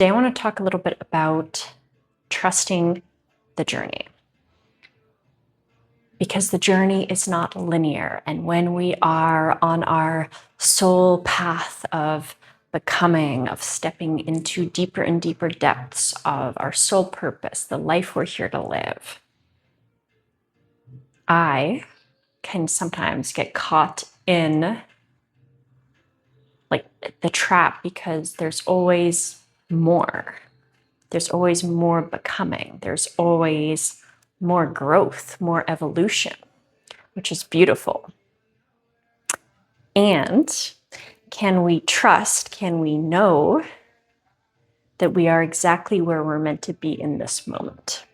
Today, I want to talk a little bit about trusting the journey, because the journey is not linear. And when we are on our soul path of becoming, of stepping into deeper and deeper depths of our soul purpose, the life we're here to live, I can sometimes get caught in like the trap, because there's always more. There's always more becoming. There's always more growth, more evolution, which is beautiful. And can we trust, can we know that we are exactly where we're meant to be in this moment,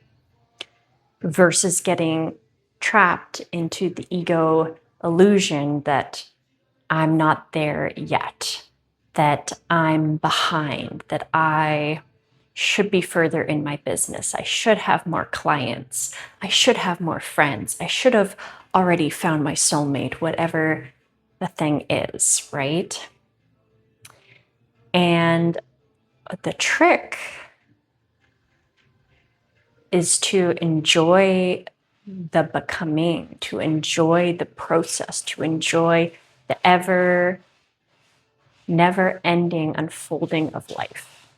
versus getting trapped into the ego illusion that I'm not there yet, that I'm behind, that I should be further in my business, I should have more clients, I should have more friends, I should have already found my soulmate, whatever the thing is, right? And the trick is to enjoy the becoming, to enjoy the process, to enjoy the never ending unfolding of life.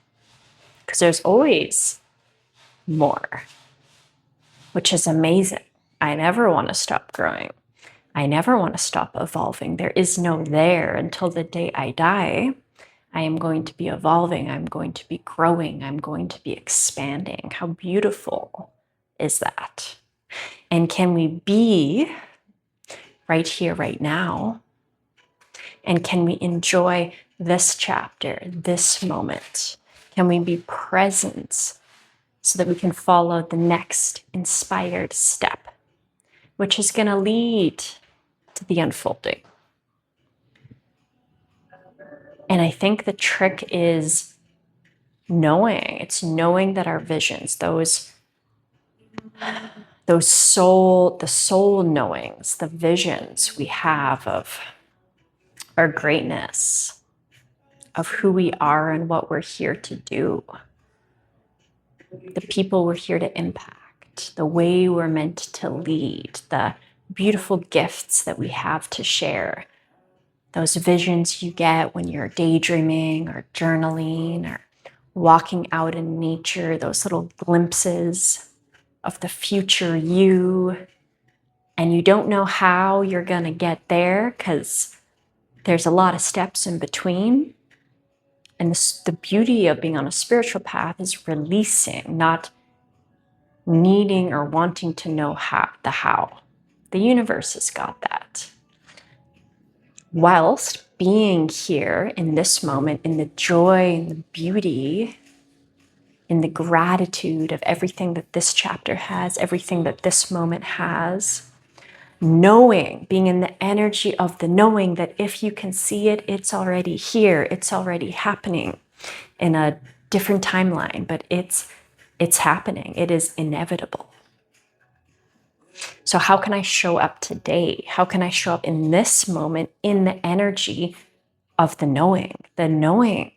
Because there's always more, which is amazing. I never want to stop growing. I never want to stop evolving. There is no there until the day I die. I am going to be evolving. I'm going to be growing. I'm going to be expanding. How beautiful is that? And can we be right here, right now? And can we enjoy this chapter, this moment? Can we be present so that we can follow the next inspired step, which is going to lead to the unfolding? And I think the trick is knowing. It's knowing that our visions, the soul knowings, the visions we have of our greatness, of who we are and what we're here to do, the people we're here to impact, the way we're meant to lead, the beautiful gifts that we have to share. Those visions you get when you're daydreaming or journaling or walking out in nature, those little glimpses of the future you, and you don't know how you're going to get there because there's a lot of steps in between. And the beauty of being on a spiritual path is releasing, not needing or wanting to know how. The universe has got that. Whilst being here in this moment, in the joy and the beauty, in the gratitude of everything that this chapter has, everything that this moment has, knowing, being in the energy of the knowing that if you can see it, it's already here, it's already happening in a different timeline, but it's happening, it is inevitable. So how can I show up today? How can I show up in this moment in the energy of the knowing? The knowing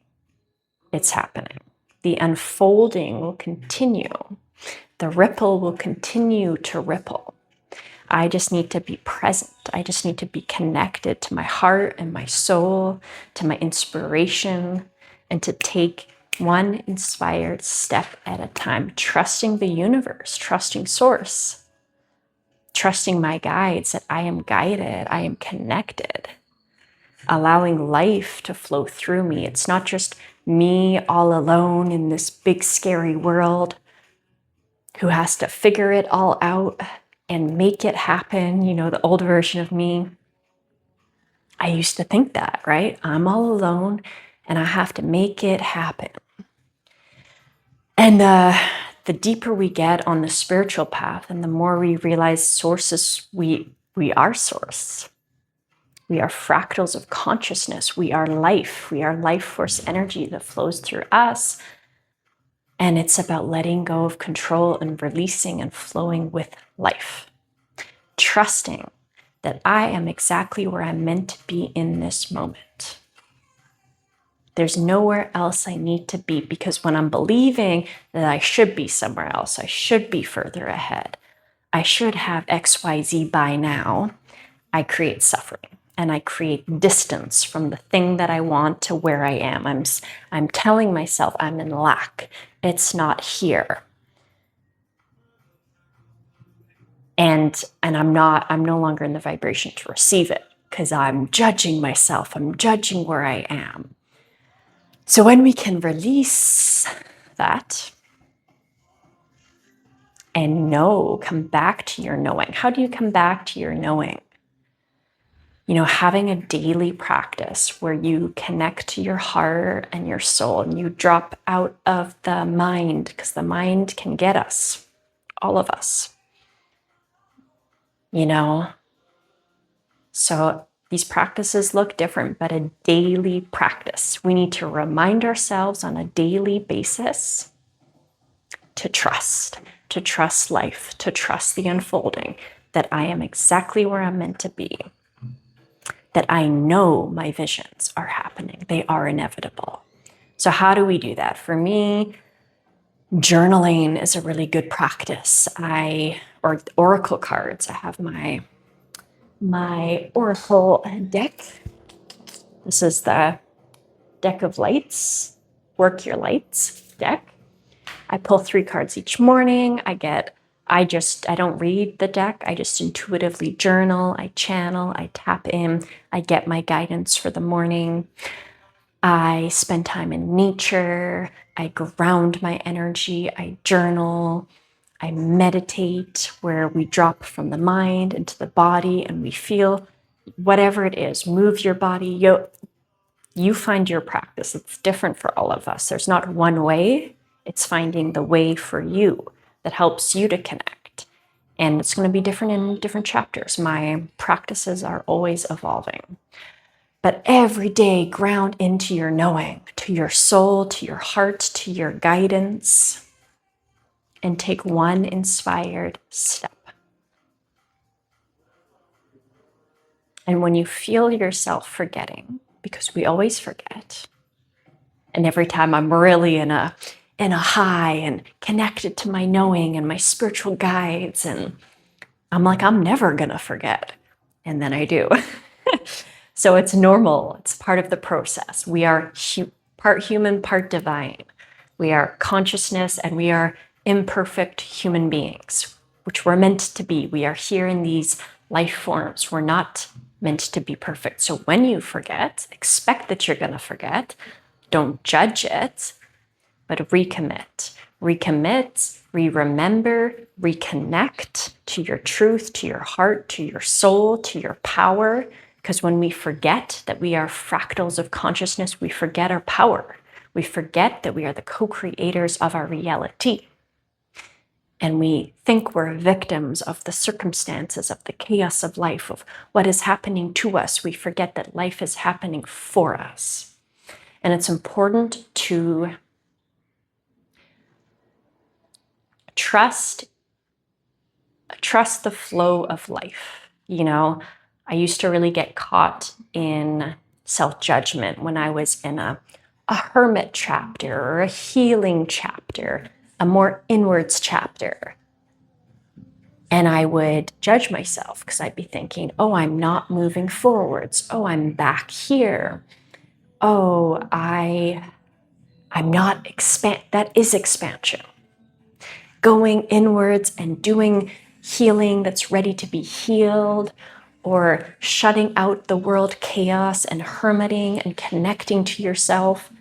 it's happening. The unfolding will continue. The ripple will continue to ripple. I just need to be present. I just need to be connected to my heart and my soul, to my inspiration, and to take one inspired step at a time, trusting the universe, trusting source, trusting my guides, that I am guided, I am connected, allowing life to flow through me. It's not just me all alone in this big, scary world who has to figure it all out and make it happen. You know, the old version of me. I used to think that, right? I'm all alone and I have to make it happen. And the deeper we get on the spiritual path and the more we realize sources, we are source. We are fractals of consciousness. We are life. We are life force energy that flows through us. And it's about letting go of control and releasing and flowing with life. Trusting that I am exactly where I'm meant to be in this moment. There's nowhere else I need to be, because when I'm believing that I should be somewhere else, I should be further ahead, I should have XYZ by now, I create suffering and I create distance from the thing that I want to where I am. I'm telling myself I'm in lack. It's not here. And I'm no longer in the vibration to receive it, because I'm judging myself. I'm judging where I am. So when we can release that and come back to your knowing. How do you come back to your knowing? Having a daily practice where you connect to your heart and your soul, and you drop out of the mind, because the mind can get us, all of us. So these practices look different, but a daily practice. We need to remind ourselves on a daily basis to trust life, to trust the unfolding, that I am exactly where I'm meant to be, that I know my visions are happening. They are inevitable. So how do we do that? For me, journaling is a really good practice. Or oracle cards. I have my oracle deck. This is the deck of lights, work your lights deck. I pull 3 cards each morning. I don't read the deck. I just intuitively journal, I channel, I tap in, I get my guidance for the morning. I spend time in nature. I ground my energy. I journal. I meditate, where we drop from the mind into the body and we feel whatever it is. Move your body. You find your practice. It's different for all of us. There's not one way. It's finding the way for you that helps you to connect. And it's going to be different in different chapters. My practices are always evolving. But every day, ground into your knowing, to your soul, to your heart, to your guidance, and take one inspired step. And when you feel yourself forgetting, because we always forget, and every time I'm really in a high and connected to my knowing and my spiritual guides, and I'm like, I'm never gonna forget. And then I do. So it's normal. It's part of the process. We are part human, part divine. We are consciousness, and we are imperfect human beings, which we're meant to be. We are here in these life forms. We're not meant to be perfect. So when you forget, expect that you're going to forget. Don't judge it, but recommit. Recommit, remember, reconnect to your truth, to your heart, to your soul, to your power. Because when we forget that we are fractals of consciousness, we forget our power. We forget that we are the co-creators of our reality. And we think we're victims of the circumstances, of the chaos of life, of what is happening to us. We forget that life is happening for us. And it's important to trust the flow of life. I used to really get caught in self-judgment when I was in a hermit chapter or a healing chapter, a more inwards chapter. And I would judge myself, because I'd be thinking, oh, I'm not moving forwards. Oh, I'm back here. Oh, I'm not that is expansion. Going inwards and doing healing that's ready to be healed, or shutting out the world chaos and hermiting and connecting to yourself.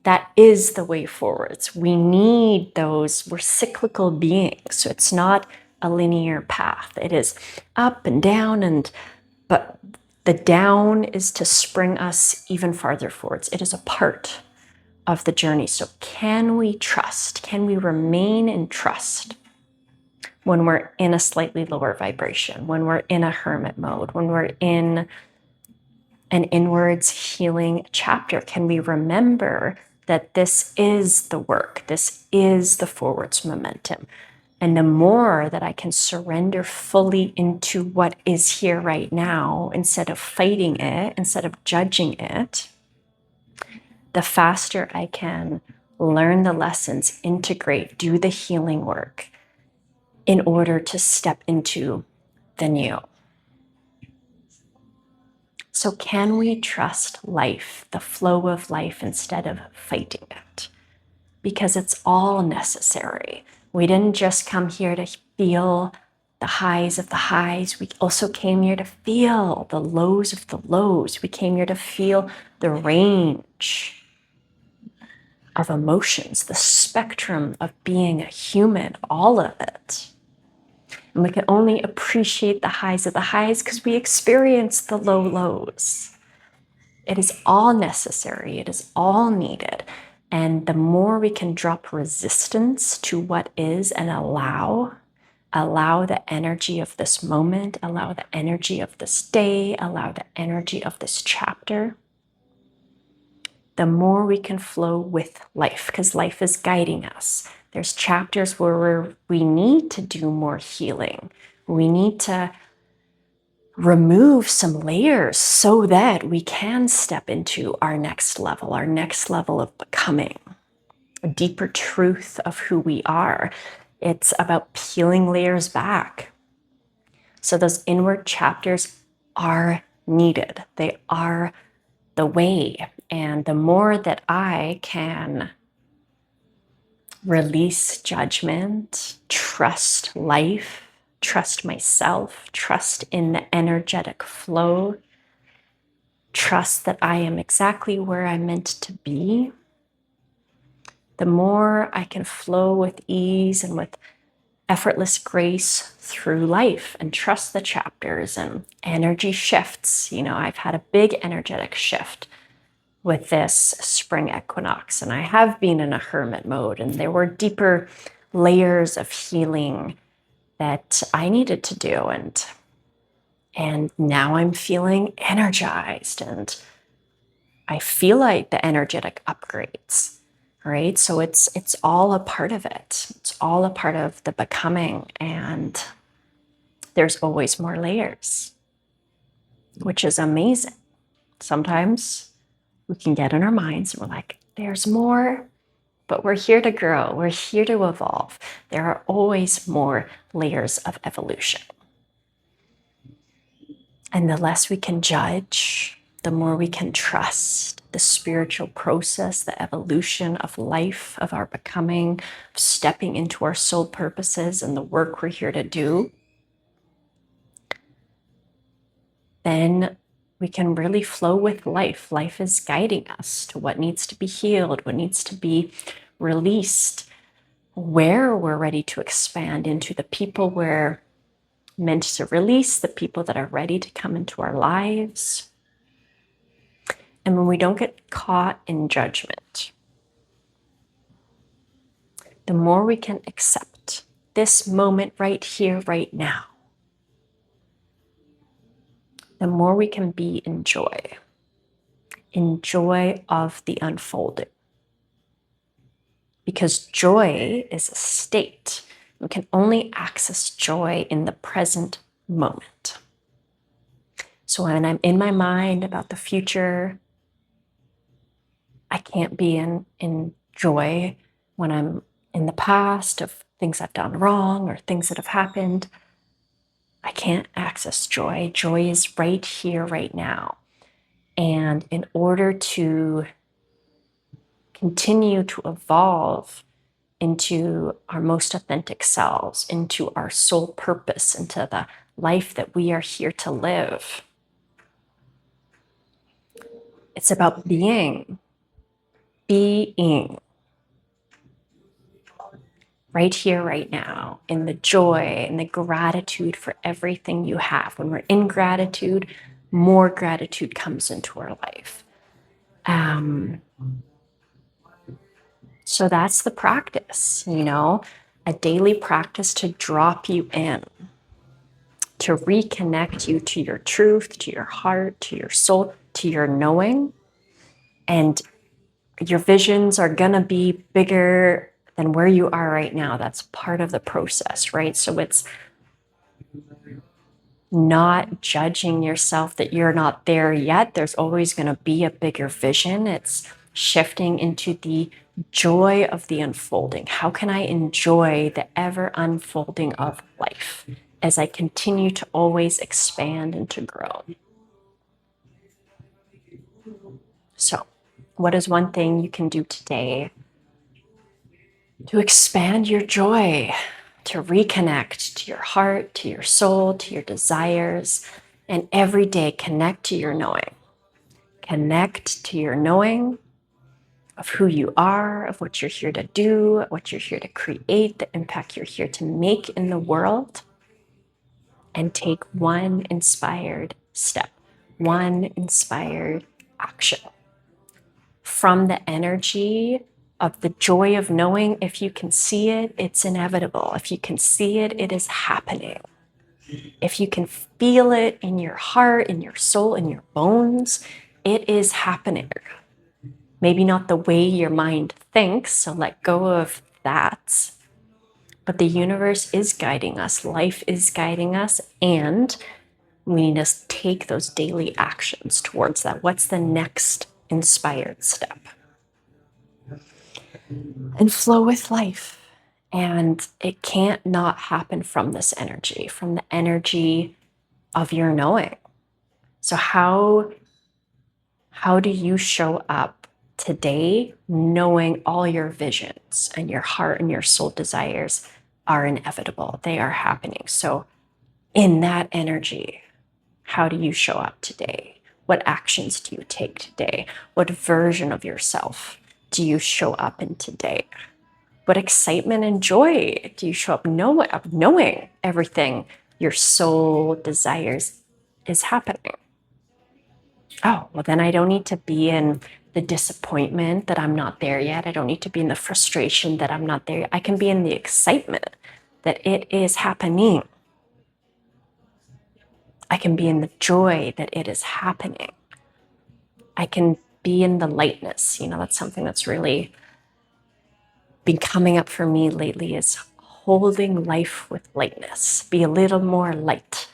That is the way forwards. We need those. We're cyclical beings. So it's not a linear path. It is up and down, but the down is to spring us even farther forwards. It is a part of the journey. So can we trust? Can we remain in trust when we're in a slightly lower vibration, when we're in a hermit mode, when we're in an inwards healing chapter? Can we remember that this is the work, this is the forwards momentum? And the more that I can surrender fully into what is here right now, instead of fighting it, instead of judging it, the faster I can learn the lessons, integrate, do the healing work in order to step into the new. So can we trust life, the flow of life, instead of fighting it? Because it's all necessary. We didn't just come here to feel the highs of the highs. We also came here to feel the lows of the lows. We came here to feel the range of emotions, the spectrum of being a human, all of it. And we can only appreciate the highs of the highs because we experience the low lows. It is all necessary. It is all needed. And the more we can drop resistance to what is and allow the energy of this moment, allow the energy of this day, allow the energy of this chapter, the more we can flow with life, because life is guiding us. There's chapters where we need to do more healing. We need to remove some layers so that we can step into our next level of becoming, a deeper truth of who we are. It's about peeling layers back. So those inward chapters are needed. They are the way. And the more that I can release judgment, trust life, trust myself, trust in the energetic flow, trust that I am exactly where I'm meant to be, the more I can flow with ease and with effortless grace through life and trust the chapters and energy shifts. You know, I've had a big energetic shift with this spring equinox, and I have been in a hermit mode, and there were deeper layers of healing that I needed to do, and now I'm feeling energized, and I feel like the energetic upgrades, right? So it's all a part of it. It's all a part of the becoming, and there's always more layers, which is amazing. Sometimes we can get in our minds and we're like, there's more, but we're here to grow. We're here to evolve. There are always more layers of evolution. And the less we can judge, the more we can trust the spiritual process, the evolution of life, of our becoming, of stepping into our soul purposes and the work we're here to do, then we can really flow with life. Life is guiding us to what needs to be healed, what needs to be released, where we're ready to expand into, the people we're meant to release, the people that are ready to come into our lives. And when we don't get caught in judgment, the more we can accept this moment right here, right now, the more we can be in joy of the unfolding. Because joy is a state. We can only access joy in the present moment. So when I'm in my mind about the future, I can't be in joy. When I'm in the past of things I've done wrong or things that have happened, I can't access joy. Joy is right here, right now. And in order to continue to evolve into our most authentic selves, into our soul purpose, into the life that we are here to live, it's about being right here, right now, in the joy and the gratitude for everything you have. When we're in gratitude, more gratitude comes into our life. So that's the practice, you know, a daily practice to drop you in, to reconnect you to your truth, to your heart, to your soul, to your knowing. And your visions are going to be bigger than where you are right now. That's part of the process, right? So it's not judging yourself that you're not there yet. There's always going to be a bigger vision. It's shifting into the joy of the unfolding. How can I enjoy the ever unfolding of life as I continue to always expand and to grow? So, what is one thing you can do today to expand your joy, to reconnect to your heart, to your soul, to your desires, and every day connect to your knowing? Connect to your knowing of who you are, of what you're here to do, what you're here to create, the impact you're here to make in the world, and take one inspired step, one inspired action. From the energy of the joy of knowing, if you can see it, it's inevitable. If you can see it, it is happening. If you can feel it in your heart, in your soul, in your bones, it is happening. Maybe not the way your mind thinks, so let go of that. But the universe is guiding us, life is guiding us, and we need to take those daily actions towards that. What's the next inspired step? And flow with life. And it can't not happen from this energy, from the energy of your knowing. So how do you show up today knowing all your visions and your heart and your soul desires are inevitable? They are happening. So in that energy, how do you show up today? What actions do you take today? What version of yourself do you show up in today? What excitement and joy do you show up knowing everything your soul desires is happening? Oh, well, then I don't need to be in the disappointment that I'm not there yet. I don't need to be in the frustration that I'm not there yet. I can be in the excitement that it is happening. I can be in the joy that it is happening. I can be in the lightness. That's something that's really been coming up for me lately, is holding life with lightness. Be a little more light.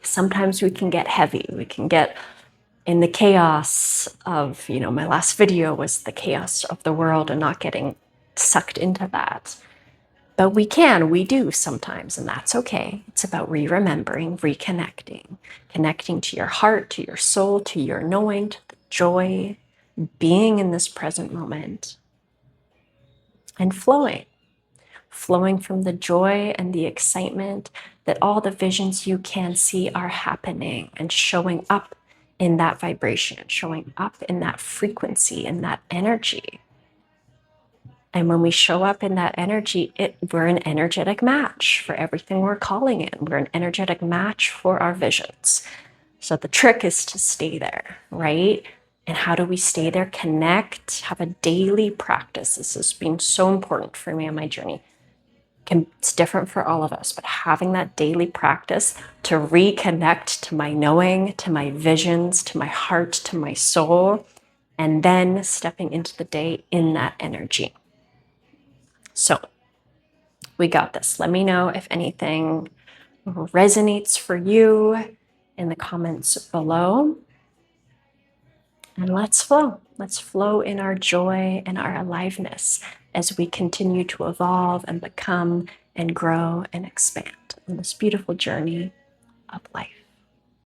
Sometimes we can get heavy. We can get in the chaos of, my last video was the chaos of the world and not getting sucked into that. But we do sometimes, and that's okay. It's about remembering, reconnecting, connecting to your heart, to your soul, to your knowing, to the joy, being in this present moment, and flowing from the joy and the excitement that all the visions you can see are happening, and showing up in that vibration, showing up in that frequency, in that energy. And when we show up in that energy, we're an energetic match for everything we're calling in. We're an energetic match for our visions. So the trick is to stay there, right? And how do we stay there? Connect, have a daily practice. This has been so important for me on my journey. It's different for all of us, but having that daily practice to reconnect to my knowing, to my visions, to my heart, to my soul, and then stepping into the day in that energy. So we got this. Let me know if anything resonates for you in the comments below. And let's flow. Let's flow in our joy and our aliveness as we continue to evolve and become and grow and expand on this beautiful journey of life.